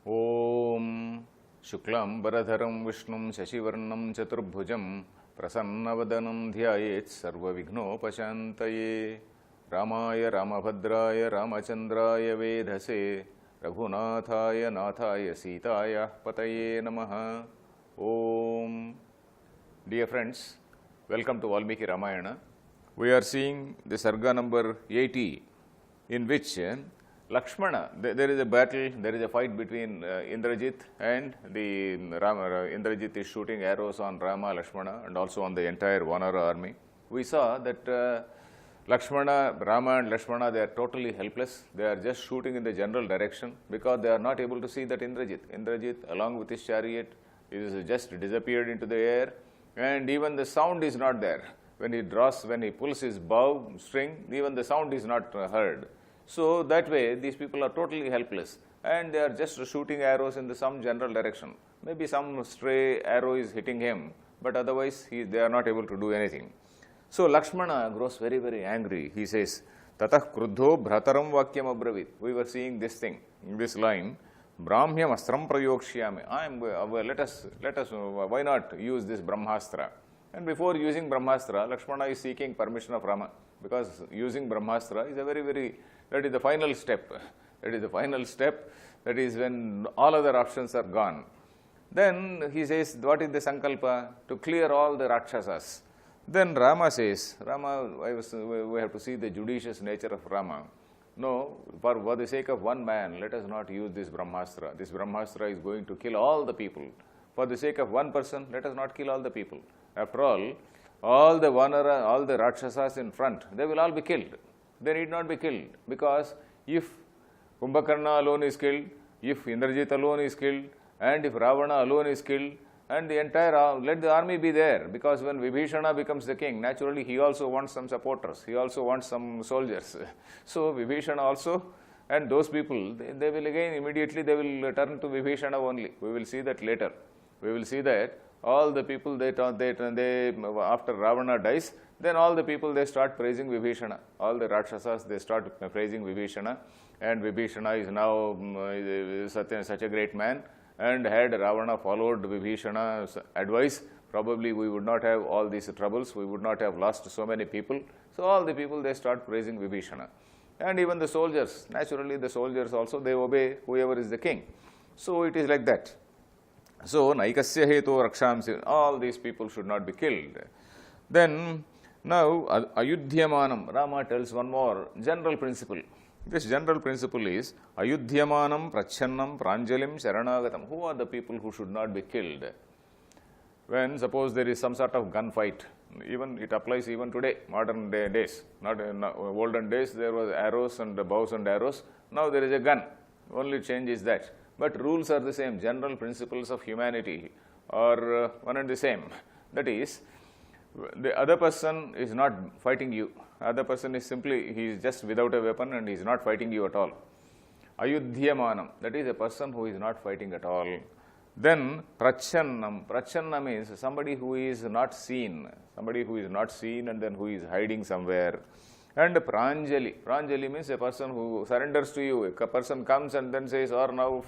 Om Shuklam Baradharam Vishnum Shashivarnam Chaturbhujam Prasannavadanam Dhyayet Sarva Vignopashantaye Ramaya Ramabhadraya Ramachandraya Vedhase Raghunathaya Nathaya Sitaya Pataye Namaha. Om. Dear friends, welcome to Valmiki Ramayana. We are seeing the Sarga number 80, in which Lakshmana, there is a battle, there is a fight between Indrajit and the Rama. Indrajit is shooting arrows on Rama, Lakshmana and also on the entire Vanara army. We saw that Lakshmana, Rama and Lakshmana, they are totally helpless. They are just shooting in the general direction because they are not able to see that Indrajit. Indrajit, along with his chariot, is just disappeared into the air, and even the sound is not there. When he pulls his bow string, even the sound is not heard. So that way, these people are totally helpless, and they are just shooting arrows in some general direction. Maybe some stray arrow is hitting him, but otherwise they are not able to do anything. So Lakshmana grows very, very angry. He says, Tatah kruddho bhrataram vakyam abravit. We were seeing this thing, this line, Brahmyam astram prayokshyami. Let us, why not use this Brahmastra? And before using Brahmastra, Lakshmana is seeking permission of Rama, because using Brahmastra is that is the final step. That is the final step. That is when all other options are gone. Then he says, what is the sankalpa? To clear all the Rakshasas. Then Rama says, we have to see the judicious nature of Rama. No, for the sake of one man, let us not use this Brahmastra. This Brahmastra is going to kill all the people. For the sake of one person, let us not kill all the people. After all the Vanara, all the Rakshasas in front, they will all be killed. They need not be killed, because if Kumbhakarna alone is killed, if Indrajit alone is killed, and if Ravana alone is killed, and the entire, let the army be there, because when Vibhishana becomes the king, naturally he also wants some supporters, he also wants some soldiers. So Vibhishana also, and those people, they will again immediately, they will turn to Vibhishana only. We will see that later. We will see that all the people, after Ravana dies, then all the people, they start praising Vibhishana. All the Rakshasas, they start praising Vibhishana, and Vibhishana is now such a great man. And had Ravana followed Vibhishana's advice, probably we would not have all these troubles, we would not have lost so many people. So all the people, they start praising Vibhishana. And even the soldiers, naturally the soldiers also, they obey whoever is the king. So it is like that. So, Naikasya hetu rakshamsi, all these people should not be killed. Then, now, Ayudhyamanam, Rama tells one more general principle. This general principle is, Ayudhyamanam, Prachannam, Pranjalim, Sharanagatam. Who are the people who should not be killed? When, suppose there is some sort of gunfight, even it applies even today, modern days. Not in olden days, there was arrows and bows and arrows. Now there is a gun. Only change is that. But rules are the same. General principles of humanity are one and the same. That is, the other person is not fighting you. Other person is simply, he is just without a weapon and he is not fighting you at all. Ayudhyamanam, that is a person who is not fighting at all. Then Prachannam. Prachanna means somebody who is not seen. Somebody who is not seen and then who is hiding somewhere. And Pranjali. Pranjali means a person who surrenders to you. A person comes and then says, or now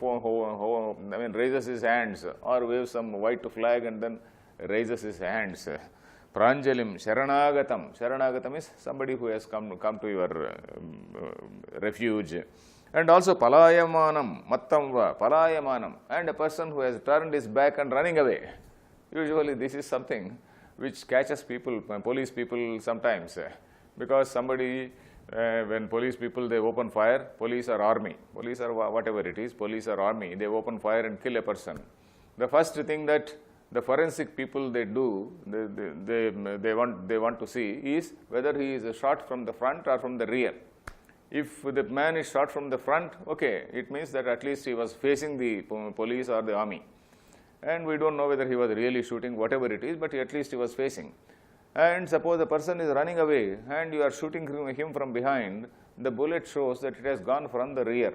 raises his hands, or waves some white flag and then raises his hands. Pranjalim, Sharanagatam. Sharanagatam is somebody who has come to your refuge. And also Palayamanam, Mattamva, Palayamanam. And a person who has turned his back and running away. Usually this is something which catches people, police people sometimes. Because somebody, when police people, they open fire, police or army, police or whatever it is, police or army, they open fire and kill a person. The first thing that the forensic people, they do, they want to see is whether he is shot from the front or from the rear. If the man is shot from the front, okay, it means that at least he was facing the police or the army. And we don't know whether he was really shooting, whatever it is, but at least he was facing. And suppose the person is running away and you are shooting him from behind, the bullet shows that it has gone from the rear.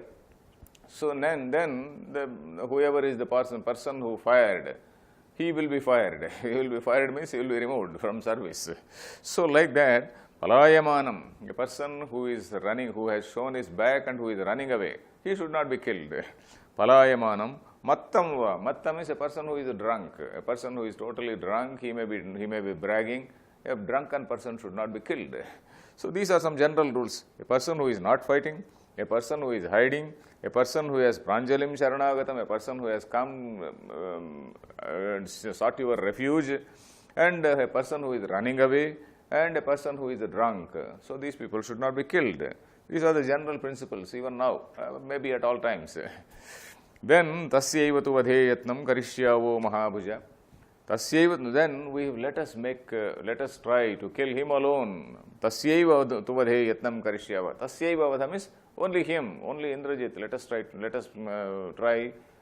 So then whoever is the person who fired, he will be fired. He will be fired means he will be removed from service. So like that, Palayamanam, a person who is running, who has shown his back and who is running away, he should not be killed. Palayamanam mattam va. Mattam is a person who is drunk. A person who is totally drunk, he may be bragging. A drunken person should not be killed. So these are some general rules. A person who is not fighting, a person who is hiding, a person who has pranjalim sharanagatam, a person who has come sought your refuge, and a person who is running away, and a person who is drunk. So these people should not be killed. These are the general principles even now, maybe at all times. Then tasyaiva tu vadhe yatnam karishyavo mahabhuja. Tasyaiva, then let us try to kill him alone. Tasyaiva tu vadhe yatnam karishyava. Tasyaiva vadha means only him, only Indrajit. Let us try,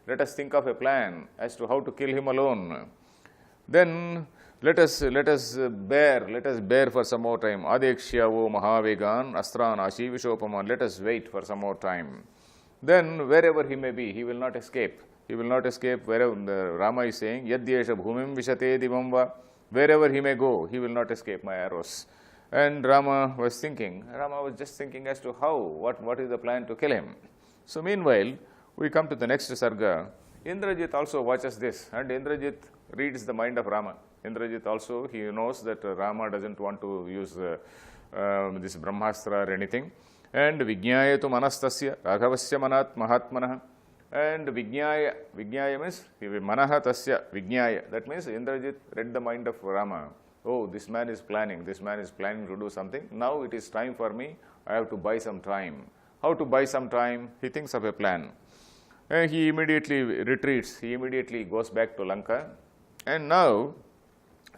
let us think of a plan as to how to kill him alone. Then let us bear for some more time. Adekshyavu mahavegan astran ashi vishopaman. Let us wait for some more time. Then wherever he may be, he will not escape. He will not escape. Wherever Rama is saying, Yadyesha bhumim vishate divam va. Wherever he may go, he will not escape my arrows. And Rama was just thinking as to how, what is the plan to kill him. So meanwhile, we come to the next sarga. Indrajit also watches this, and Indrajit reads the mind of Rama. Indrajit also, he knows that Rama doesn't want to use this Brahmastra or anything. And Vijñāya tu manastasya Raghavasya manat mahatmanah. And Vijñāya means manaha tasya Vijñāya. That means Indrajit read the mind of Rama. Oh, this man is planning to do something. Now it is time for me. I have to buy some time. How to buy some time? He thinks of a plan. And he immediately retreats. He immediately goes back to Lanka. And now,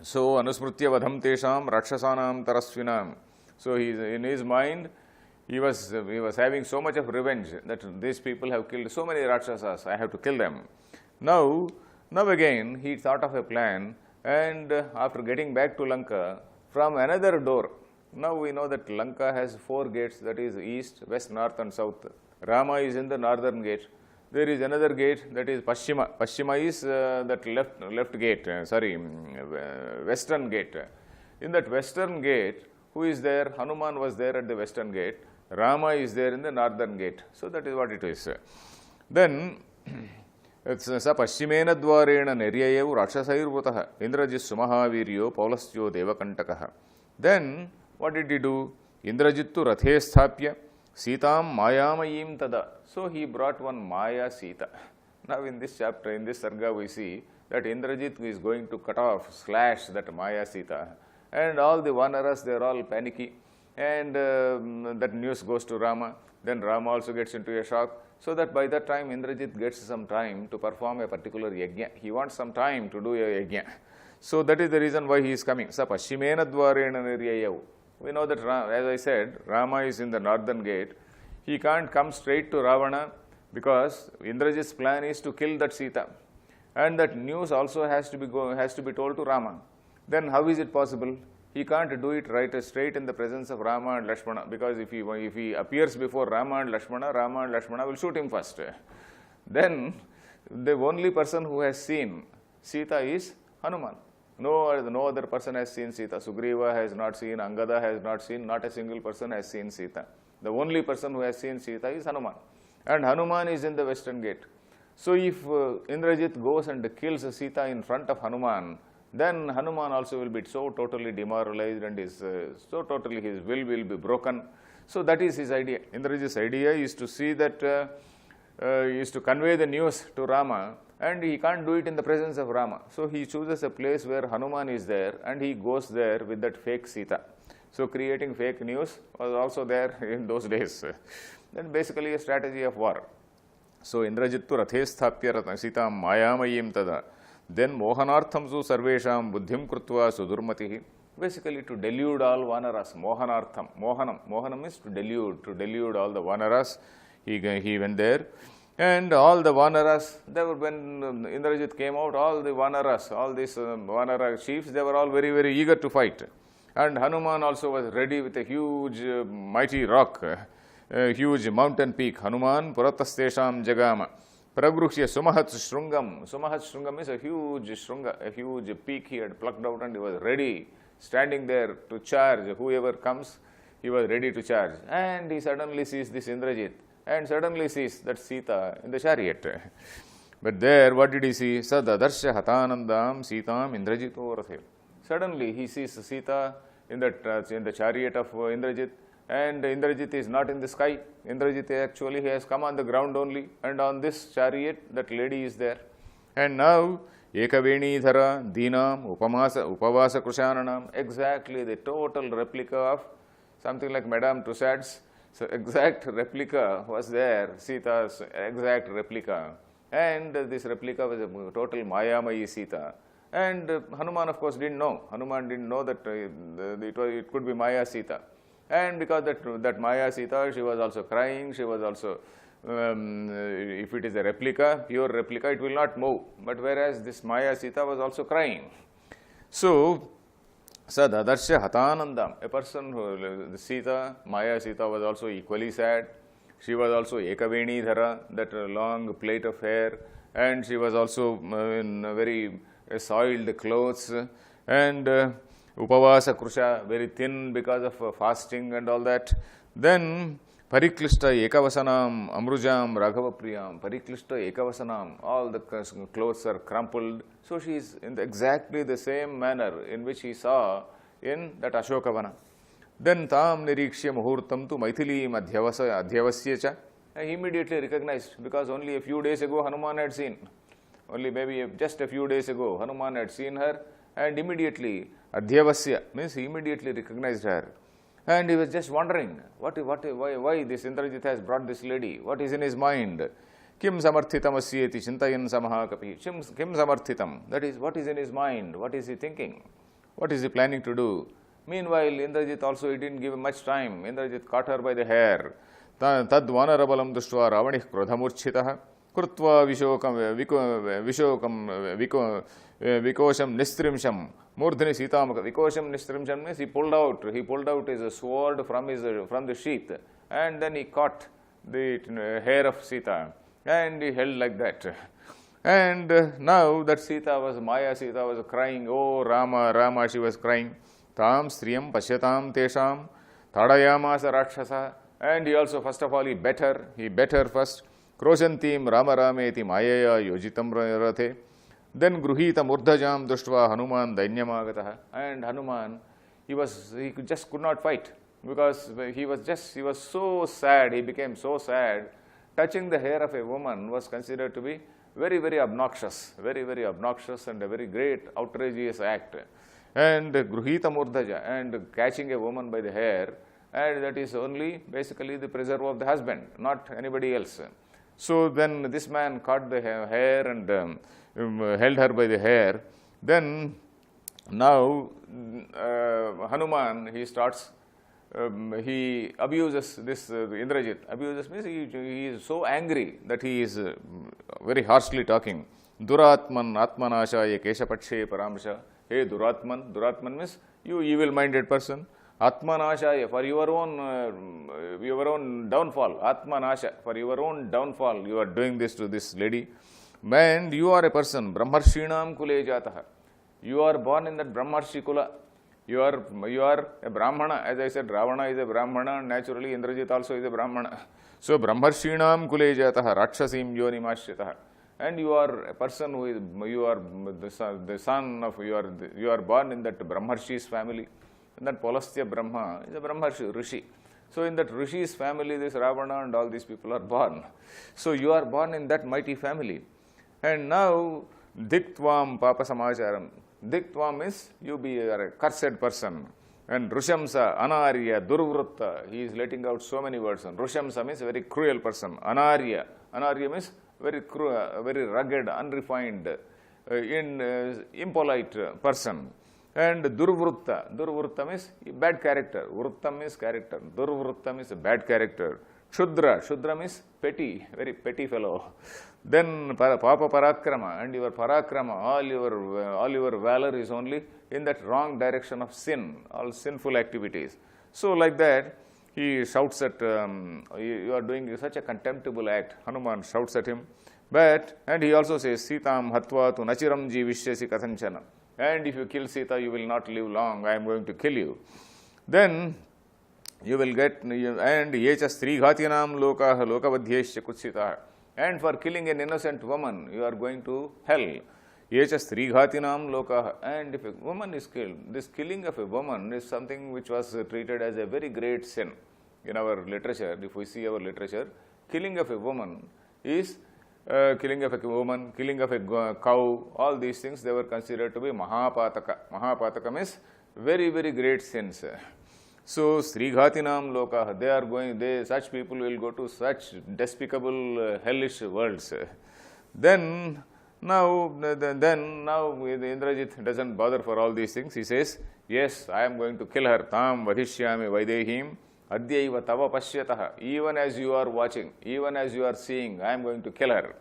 so anusmrutya vadham tesham rakshasanam tarasvinam. So in his mind, he was having so much of revenge that these people have killed so many Rakshasas. I have to kill them. Now again, he thought of a plan. And after getting back to Lanka, from another door, now we know that Lanka has 4 gates, that is east, west, north and south. Rama is in the northern gate. There is another gate, that is Paschima. Paschima is that left gate, western gate. In that western gate, who is there? Hanuman was there at the western gate. Rama is there in the northern gate. So that is what it is. Then, sa paschimena dvarena neryayevu rakshasairvutah Indrajit sumahaviryo paulastyo devakantakaha. Then, what did he do? Indrajittu rathe sthapya Sitam mayamayim tada. So he brought one Maya Sita. Now in this chapter, in this sarga, we see that Indrajit is going to slash that Maya Sita. And all the Vanaras, they are all panicky. And that news goes to Rama. Then Rama also gets into a shock. So that by that time, Indrajit gets some time to perform a particular yajna. He wants some time to do a yajna. So that is the reason why he is coming. Sa paschimena dvarena niryayav. We know that, as I said, Rama is in the northern gate. He can't come straight to Ravana because Indrajit's plan is to kill that Sita. And that news also has to be told to Rama. Then how is it possible? He can't do it right straight in the presence of Rama and Lakshmana, because if he appears before Rama and Lakshmana will shoot him first. Then the only person who has seen Sita is Hanuman. No other person has seen Sita. Sugriva has not seen, Angada has not seen, not a single person has seen Sita. The only person who has seen Sita is Hanuman. And Hanuman is in the western gate. So if Indrajit goes and kills Sita in front of Hanuman, then Hanuman also will be so totally demoralized and his will be broken. So that is his idea. Indrajit's idea is to see that, is to convey the news to Rama, and he can't do it in the presence of Rama. So he chooses a place where Hanuman is there, and he goes there with that fake Sita. So creating fake news was also there in those days. Then basically a strategy of war. So Indrajittu rathe sthapya sitam mayamayim tada. Then mohanartham su sarvesham buddhim krutva sudurmatihi. Basically to delude all vanaras. Mohanartham. Mohanam is to delude all the vanaras. He went there. And all the Vanaras, when Indrajit came out, all the Vanaras, all these Vanara chiefs, they were all very, very eager to fight. And Hanuman also was ready with a huge, mighty rock, a huge mountain peak. Hanuman puratastesham jagama. Pragruhya sumahat shrungam. Sumahat shrungam is a huge shrunga, a huge peak he had plucked out, and he was ready, standing there to charge. Whoever comes, he was ready to charge. And he suddenly sees this Indrajit. and suddenly sees that Sita in the chariot. But there, what did he see? Sad adarsha hatanandam Sitam Indrajito rathe. Suddenly he sees Sita in the chariot of Indrajit, and Indrajit is not in the sky. Indrajit actually he has come on the ground only, and on this chariot that lady is there. And now Ekaveni Dhara Dinam Upavasa Krushananam, exactly the total replica of something like Madame Tussauds. So exact replica was there, Sita's exact replica. And this replica was a total Mayamayi Sita. And Hanuman, of course, didn't know. Hanuman didn't know that it could be Maya Sita. And because that Maya Sita, she was also crying, she was also, if it is a replica, pure replica, it will not move. But whereas this Maya Sita was also crying. So, Sad Adarsha Hatanandam, a person who, Sita, Maya Sita was also equally sad. She was also Ekaveni Dhara, that long plait of hair, and she was also in very soiled clothes, and Upavasa Krusha, very thin because of fasting and all that. Then Pariklishta Ekavasanam Amrujam Raghava Priyam, Pariklishta Ekavasanam, all the clothes are crumpled. So she is in exactly the same manner in which he saw in that Ashokavana. Then Tam Nirikshya Muhurtam tu Maithilim Adhyavasya. He immediately recognized, because only a few days ago Hanuman had seen, only maybe just a few days ago Hanuman had seen her, and immediately Adhyavasya means he immediately recognized her. And he was just wondering, why this Indrajit has brought this lady? What is in his mind? Kim samarthitam asyeti chintayan samaha kapi. Kim samarthitam, that is, what is in his mind? What is he thinking? What is he planning to do? Meanwhile, Indrajit also, he didn't give him much time. Indrajit caught her by the hair. Tad vanarabalam dushtva ravanih krodhamurchitaha krutva vikosham nistrimsham murdhini sitamaka. Vikosham nistrimsham means he pulled out his sword from the sheath, and then he caught the hair of Sita, and he held like that. And now that Maya Sita was crying, oh Rama, Rama, she was crying. Tam striyam pasyatam tesham tadayamasa rakshasa. And he also, first of all, he bet her first. Kroshantim Rama Rameti Mayaya Yojitam Rathe. Then Gruhita Murdhajam Dushtva Hanuman Dainyamagataha. And Hanuman, he just could not fight, because he was so sad, he became so sad. Touching the hair of a woman was considered to be very, very obnoxious, very, very obnoxious, and a very great outrageous act. And Gruhita Murdhaja, and catching a woman by the hair, and that is only basically the preserve of the husband, not anybody else. So then this man caught the hair and held her by the hair. Then now Hanuman, he abuses this Indrajit. Abuses means he is so angry that he is very harshly talking. Duratman Atmanashaya Keshapakshe Paramsha. Hey Duratman, Duratman means you evil-minded person. Atmanashaya, for your own downfall. Atmanasha, for your own downfall, you are doing this to this lady. And you are a person, Brahmarshinam Kule Jataha. You are born in that Brahmarshi Kula. You are a Brahmana. As I said, Ravana is a Brahmana, naturally Indrajit also is a Brahmana. So Brahmarshinam Kule Jataha, Rakshasim Yonimashitaha. And you are a person who is, you are the son of, you are born in that Brahmarshi's family. And that Polastya Brahma is a Brahmarshi, Rishi. So in that Rishi's family, this Ravana and all these people are born. So you are born in that mighty family. And now, Diktvam Papa Samacharam. Diktvam means you are a cursed person. And Rushamsa, Anarya, Durvrutta, he is letting out so many words. And Rushamsa means a very cruel person. Anarya. Anarya means very cruel, very rugged, unrefined, impolite person. And Durvrutta. Durvrutta means bad character. Vrutta means character. Durvrutta means a bad character. Shudra. Shudra means petty, very petty fellow. Then Papa Parakrama, and your Parakrama, all your valor is only in that wrong direction of sin, all sinful activities. So like that, he shouts at, you are doing such a contemptible act. Hanuman shouts at him. And he also says, Sitam Hatva tu Nachiram Jivishyasi Kathanchana. And if you kill Sita, you will not live long. I am going to kill you. Then You will get, and yecha strighatinam lokaha lokavadhyesya kutsita. And for killing an innocent woman, you are going to hell. Yecha strighatinam lokaha. And if a woman is killed, this killing of a woman is something which was treated as a very great sin. In our literature, if we see our literature, killing of a woman is killing of a woman, killing of a cow, all these things, they were considered to be mahapataka. Mahapataka means very, very great sins. So, Srighatinam Loka, they are going, such people will go to such despicable, hellish worlds. Then now Indrajit doesn't bother for all these things. He says, yes, I am going to kill her. Tam vadhishyami vaidehim adyaiva tava pashyatah. Even as you are watching, even as you are seeing, I am going to kill her.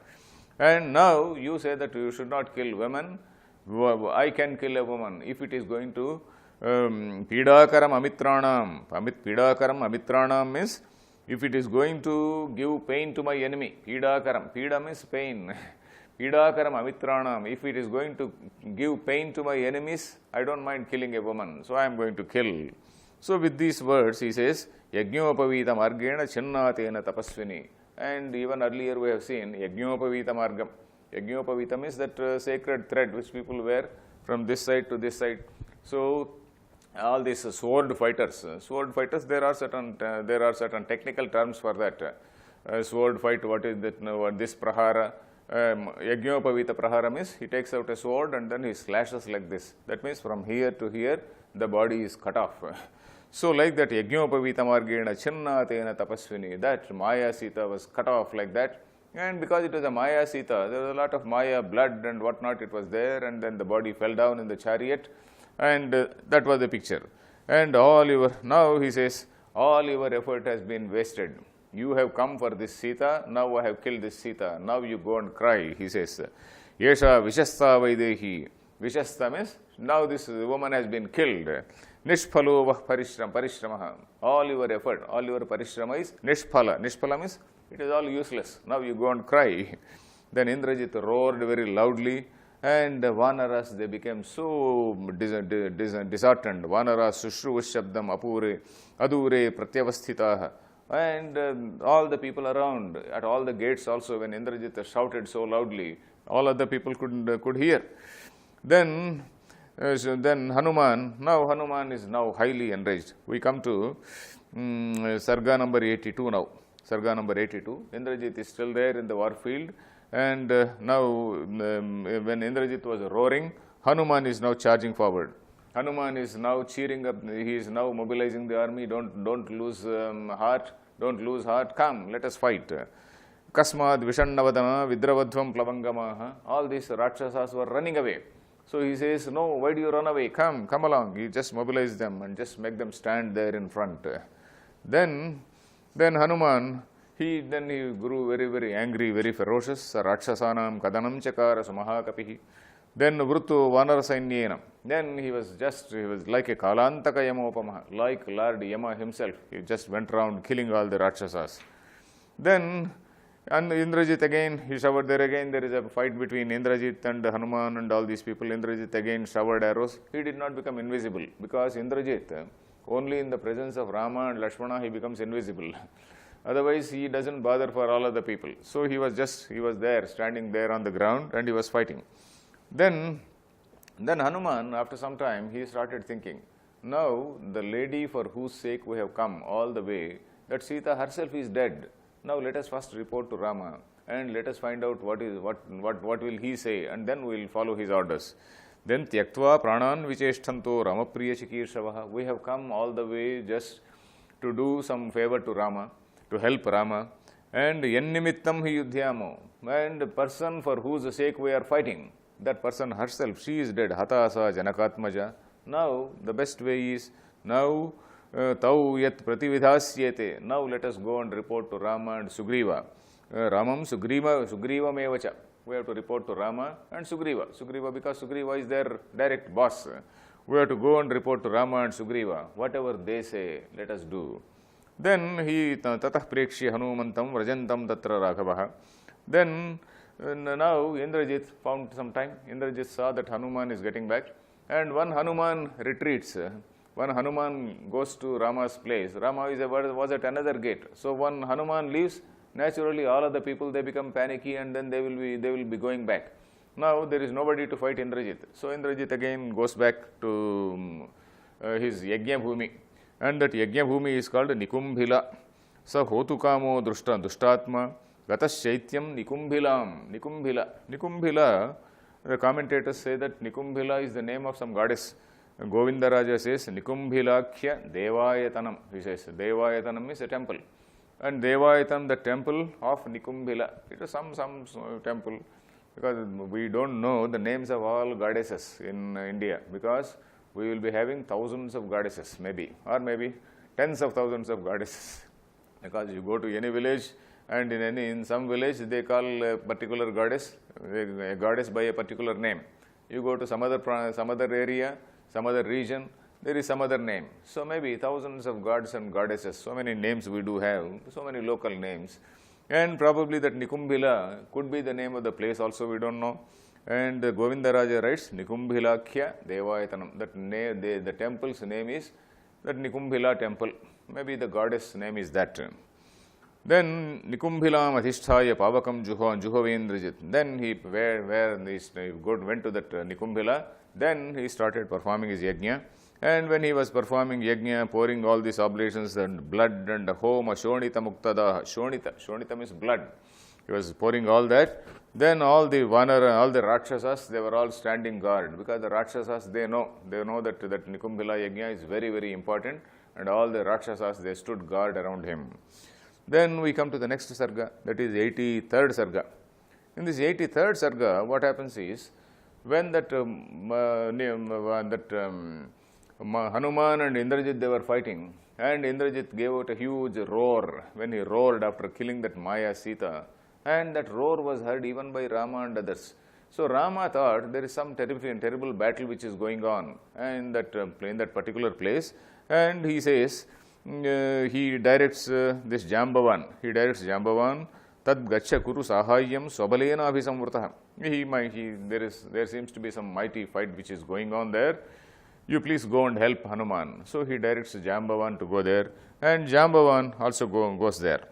And now you say that you should not kill women. I can kill a woman if it is going to Pidakaram amitranam. Pidakaram amitranam means if it is going to give pain to my enemy. Pidakaram. Pida means pain. Pidakaram amitranam. If it is going to give pain to my enemies, I don't mind killing a woman. So I am going to kill. So with these words he says, Yajñopavita margena chinnatena tapasvini. And even earlier we have seen Yajñopavita margam. Yajñopavita means that sacred thread which people wear from this side to this side. So all these sword fighters, there are certain technical terms for that. Sword fight, what is that? What this prahara, Yajñopavita prahara means he takes out a sword and then he slashes like this. That means from here to here the body is cut off. So like that Yajñopavita margena chinnatena tapasvini, that Maya Sita was cut off like that. And because it was a Maya Sita, there was a lot of Maya blood and whatnot, it was there, and then the body fell down in the chariot. And that was the picture. And now he says, all your effort has been wasted. You have come for this Sita, now I have killed this Sita. Now you go and cry, he says. Yesha vishasta vaidehi. Vishasta means, now this woman has been killed. Nishphalo vah parishramaha. All your effort, all your parishrama is nishphala. Nishphala means, it is all useless. Now you go and cry. Then Indrajit roared very loudly. And Vanaras, they became so disheartened. Vanaras sushruva shabdam apure adure pratyavasthitaha. And all the people around, at all the gates also, when Indrajit shouted so loudly, all other people could hear. Then Hanuman, now Hanuman is now highly enraged. We come to Sarga number 82 now. Sarga number 82. Indrajit is still there in the war field. And now, when Indrajit was roaring, Hanuman is now charging forward. Hanuman is now cheering up. He is now mobilizing the army. Don't lose heart. Don't lose heart. Come, let us fight. Kasmad Vishannavadana Vidravadhvam Plavangamaha. All these Rakshasas were running away. So he says, no, why do you run away? Come along. He just mobilize them and just make them stand there in front. Then Hanuman, he grew very, very angry, very ferocious. Rakshasanam kadanam chakara sumahakapihi. Then Vrutu Vanara Sainyena. Then he was like a Kalantaka Yamopamaha, like Lord Yama himself. He just went around killing all the Rakshasas. Then, and Indrajit again, he showered there again. There is a fight between Indrajit and Hanuman and all these people. Indrajit again showered arrows. He did not become invisible because Indrajit, only in the presence of Rama and Lakshmana, he becomes invisible. Otherwise, he doesn't bother for all other people. So he was there, standing there on the ground, and he was fighting. Then Hanuman, after some time, he started thinking, now the lady for whose sake we have come all the way, that Sita herself is dead. Now let us first report to Rama, and let us find out what will he say, and then we will follow his orders. Then Tyaktva Pranan Vicheshtanto Ramapriya Chikirsavaha. We have come all the way just to do some favor to Rama, to help Rama, and Yennimittam hi yudhyamo, and the person for whose sake we are fighting, that person herself, she is dead. Hatasa Janakatmaja. Now the best way is, now tau yat pratividhasyete. Now let us go and report to Rama and Sugriva. Ramam Sugriva mevacha. We have to report to Rama and Sugriva. Sugriva, because Sugriva is their direct boss. We have to go and report to Rama and Sugriva. Whatever they say, let us do. Then he tatah prekshya hanumantam vrajantam tatra raghavaha. Then now Indrajit found some time. Indrajit saw that Hanuman is getting back, and one Hanuman retreats. When Hanuman goes to Rama's place, Rama was at another gate. So when Hanuman leaves, naturally all other people, they become panicky and then they will be going back. Now there is nobody to fight Indrajit. So Indrajit again goes back to his Yajna Bhumi. And that Yajna Bhumi is called Nikumbhila. Sa hotukamo dushtatma gatasyaityam nikumbhilam. Nikumbhila, the commentators say that Nikumbhila is the name of some goddess. Govinda Raja says Nikumbhilakhya Devayatanam. He says Devayatanam is a temple. And Devayatanam, the temple of Nikumbhila. It is some temple, because we don't know the names of all goddesses in India, because we will be having thousands of goddesses maybe, or maybe tens of thousands of goddesses. Because you go to any village, and in some village they call a particular goddess, a goddess by a particular name. You go to some other area, some other region, there is some other name. So maybe thousands of gods and goddesses, so many names we do have, so many local names. And probably that Nikumbhila could be the name of the place also, we don't know. And Govinda Raja writes Nikumbhilakhya Devayatanam. That the temple's name is that Nikumbhila temple. Maybe the goddess name is that. Then Nikumbhilam Adhisthaya Pavakam Juhavendrajit. Then he went to that Nikumbhila. Then he started performing his yajna. And when he was performing yajna, pouring all these oblations and blood and homa, shonita muktada, shonita means blood. He was pouring all that. Then all the Rakshasas, they were all standing guard, because the Rakshasas, they know that Nikumbhila yajna is very, very important, and all the Rakshasas, they stood guard around him. Then we come to the next sarga, that is 83rd sarga. In this 83rd sarga, what happens is, when Hanuman and Indrajit, they were fighting, and Indrajit gave out a huge roar when he roared after killing that Maya Sita, and that roar was heard even by Rama and others. So Rama thought there is some terrible battle which is going on in that particular place, and he says, he directs this Jambavan, tad gacha kuru sahayyam swabalena abhisamvrtaha. There seems to be some mighty fight which is going on there. You please go and help Hanuman. So he directs Jambavan to go there, and Jambavan also goes there.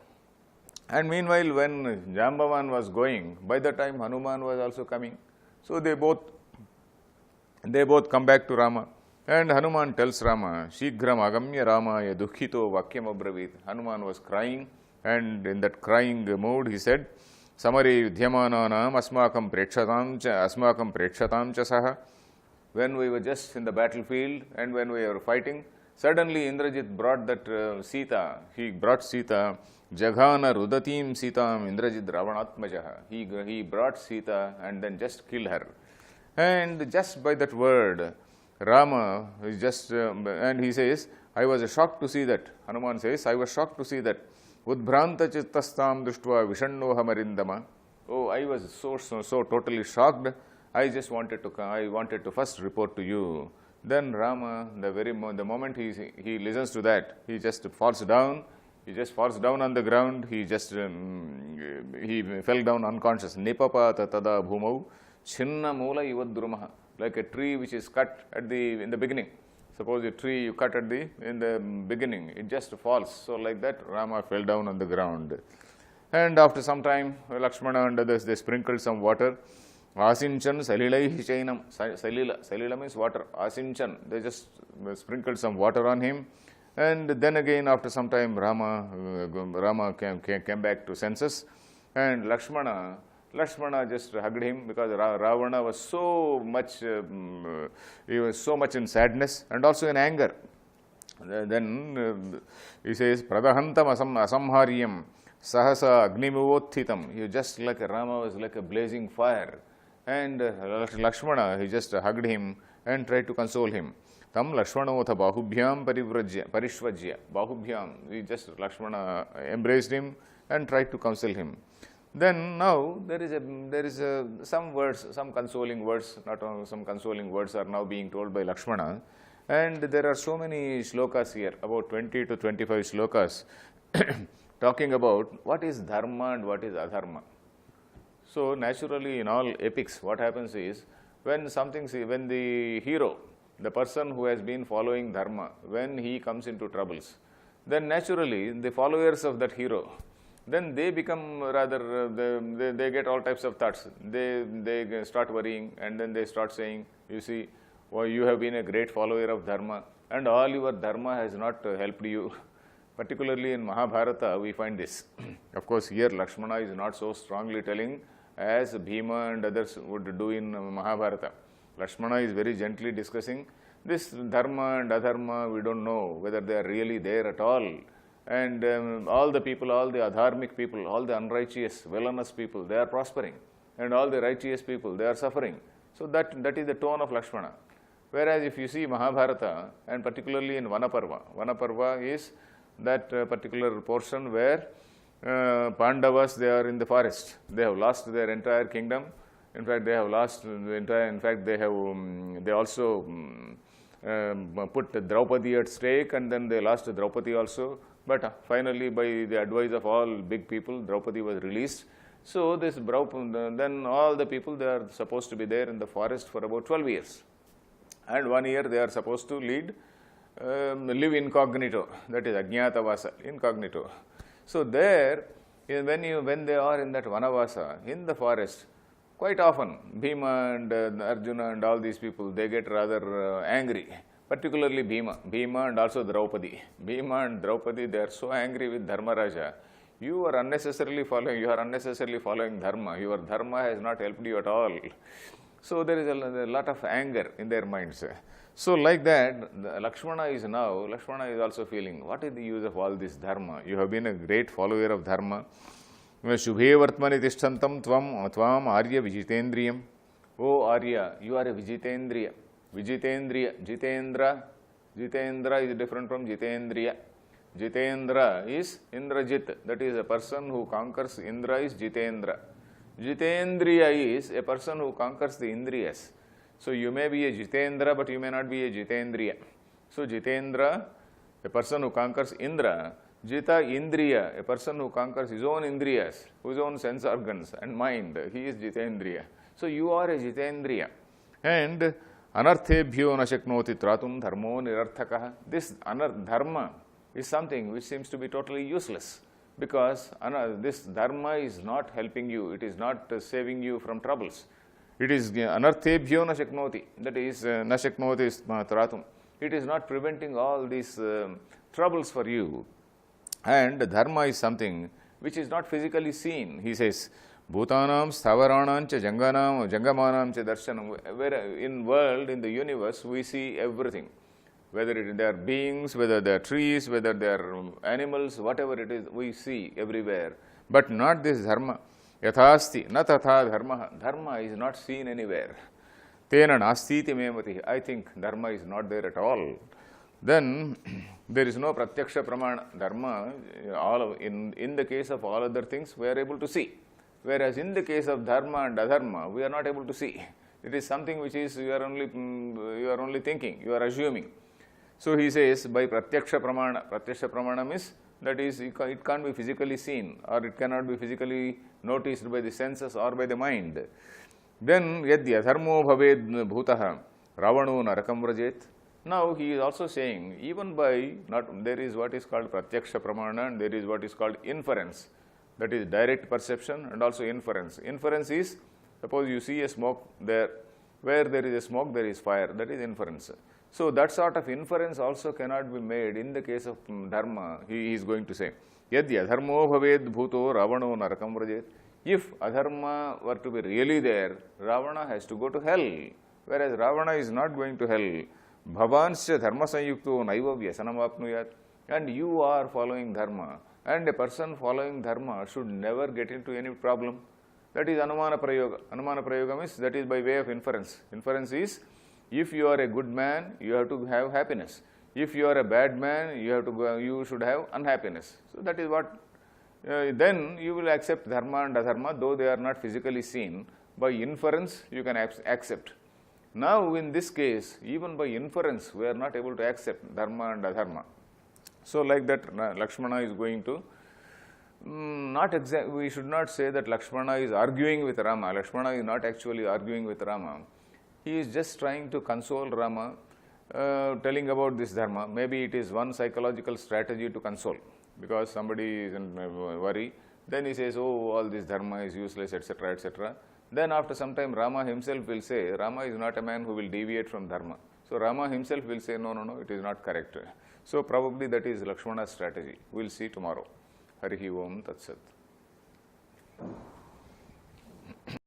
And meanwhile, when Jambavan was going, by the time Hanuman was also coming. So they both come back to Rama. And Hanuman tells Rama, Shighram agamya Ramaya dukhito vakyam abravit. Hanuman was crying, and in that crying mood he said, Samare yudhyamananam asmakam prekshatam cha saha. When we were just in the battlefield and when we were fighting, suddenly Indrajit brought that Sita. He brought Sita, Jaghana rudatim Sitam Indrajit Ravanatmajaha. He brought Sita and then just killed her. And just by that word, Rama is just, and he says, I was shocked to see that. Hanuman says, I was shocked to see that. Udbhranta chittastam dushtva vishannoha marindama. Oh, I was so totally shocked. I wanted to first report to you. Then Rama, the moment he listens to that, he just falls down. He just falls down on the ground. He fell down unconscious. Nipapata tada bhumau chinna moola ivadrumaha. Like a tree which is cut in the beginning. Suppose a tree you cut in the beginning, it just falls. So like that, Rama fell down on the ground. And after some time, Lakshmana and others, they sprinkled some water. Asinchan salilaihi chainam. Salila means water. Asinchan, they just sprinkled some water on him. And then again, after some time, Rama came back to senses. And Lakshmana just hugged him, because Ravana was so much in sadness and also in anger. Then he says, Pradahantam asamharyam sahasa agnimuvothitam. He just like Rama was like a blazing fire. And Lakshmana, he just hugged him and tried to console him. Tam Lakshmanotha bahubhyam parishvajya. Bahubhyam, Lakshmana embraced him and tried to console him. Then now there is some words, some consoling words, some consoling words are now being told by Lakshmana. And there are so many shlokas here, about 20 to 25 shlokas, talking about what is dharma and what is adharma. So naturally in all epics, what happens is, when the hero, the person who has been following dharma, when he comes into troubles, then naturally the followers of that hero, then they become rather, they get all types of thoughts. They start worrying, and then they start saying, you see, well, you have been a great follower of dharma, and all your dharma has not helped you. Particularly in Mahabharata, we find this. Of course, here Lakshmana is not so strongly telling as Bhima and others would do in Mahabharata. Lakshmana is very gently discussing this dharma and adharma. We don't know whether they are really there at all. And all the people, all the adharmic people, all the unrighteous, villainous people, they are prospering. And all the righteous people, they are suffering. So that is the tone of Lakshmana. Whereas if you see Mahabharata, and particularly in Vanaparva, Vanaparva is that particular portion where Pandavas, they are in the forest. They have lost their entire kingdom. In fact, they have lost the entire, in fact, they also put Draupadi at stake, and then they lost Draupadi also. But finally, by the advice of all big people, Draupadi was released. So this then all the people, they are supposed to be there in the forest for about 12 years. And 1 year they are supposed to live incognito, that is Ajñātavasa, incognito. So there, when they are in that Vanavasa, in the forest, quite often Bhima and Arjuna and all these people, they get rather angry. Particularly Bhima and also Draupadi. Bhima and Draupadi, they are so angry with Dharmaraja. You are unnecessarily following dharma. Your dharma has not helped you at all. So there is a lot of anger in their minds. So like that, Lakshmana is also feeling, what is the use of all this dharma? You have been a great follower of dharma. Shubhe vartmani tishtantam tvam arya vijitendriyam. Oh Arya, you are a vijitendriya. Vijitendriya, Jitendra is different from Jitendriya. Jitendra is Indrajit, that is a person who conquers. Indra is Jitendra. Jitendriya is a person who conquers the Indriyas. So you may be a Jitendra, but you may not be a Jitendriya. So Jitendra, a person who conquers Indra. Jita Indriya, a person who conquers his own Indriyas, his own sense organs and mind. He is Jitendriya. So you are a Jitendriya. And Anarthebhyo na shaknoti tratum dharmo nirarthakaha. This dharma is something which seems to be totally useless, because this dharma is not helping you. It is not saving you from troubles. It is anarthebhyo na shaknoti. That is, na shaknoti is tratum. It is not preventing all these troubles for you. And dharma is something which is not physically seen. He says, Bhutanam stavaranam cha jangamanam cha darshanam. Where in world, in the universe, we see everything. Whether they are beings, whether they are trees, whether they are animals, whatever it is, we see everywhere. But not this dharma. Yathasti, na tatha dharma. Dharma is not seen anywhere. Tena nastiti memati. I think dharma is not there at all. Then there is no pratyaksha pramana. Dharma, in the case of all other things, we are able to see. Whereas in the case of dharma and adharma, we are not able to see. It is something which is you are only thinking, you are assuming. So he says by pratyaksha pramana. Pratyaksha pramana means that is, it can't be physically seen, or it cannot be physically noticed by the senses or by the mind. Then yadya dharmo bhaved bhutaha ravano narakam vrajet. Now he is also saying, even by there is what is called pratyaksha pramana, and there is what is called inference. That is direct perception and also inference. Inference is, suppose you see a smoke there, where there is a smoke, there is fire. That is inference. So that sort of inference also cannot be made in the case of dharma. He is going to say, Yadya dharmo bhaved bhuto ravano narakam vrajet. If adharma were to be really there, Ravana has to go to hell. Whereas Ravana is not going to hell. Bhavansya dharma sanyukto naiva vyasanam apnuyat. And you are following dharma. And a person following dharma should never get into any problem. That is Anumana Prayoga. Anumana Prayoga means that is by way of inference. Inference is, if you are a good man, you have to have happiness. If you are a bad man, you should have unhappiness. So that is what, then you will accept dharma and adharma, though they are not physically seen. By inference, you can accept. Now in this case, even by inference, we are not able to accept dharma and adharma. So like that, Lakshmana is going to, we should not say that Lakshmana is arguing with Rama. Lakshmana is not actually arguing with Rama. He is just trying to console Rama telling about this dharma. Maybe it is one psychological strategy to console, because somebody is in worry. Then he says, oh, all this dharma is useless, etc., etc. Then after some time, Rama himself will say, Rama is not a man who will deviate from dharma. So Rama himself will say, no, no, no, it is not correct. So probably that is Lakshmana's strategy. We will see tomorrow. Harihi Om Tat Sat.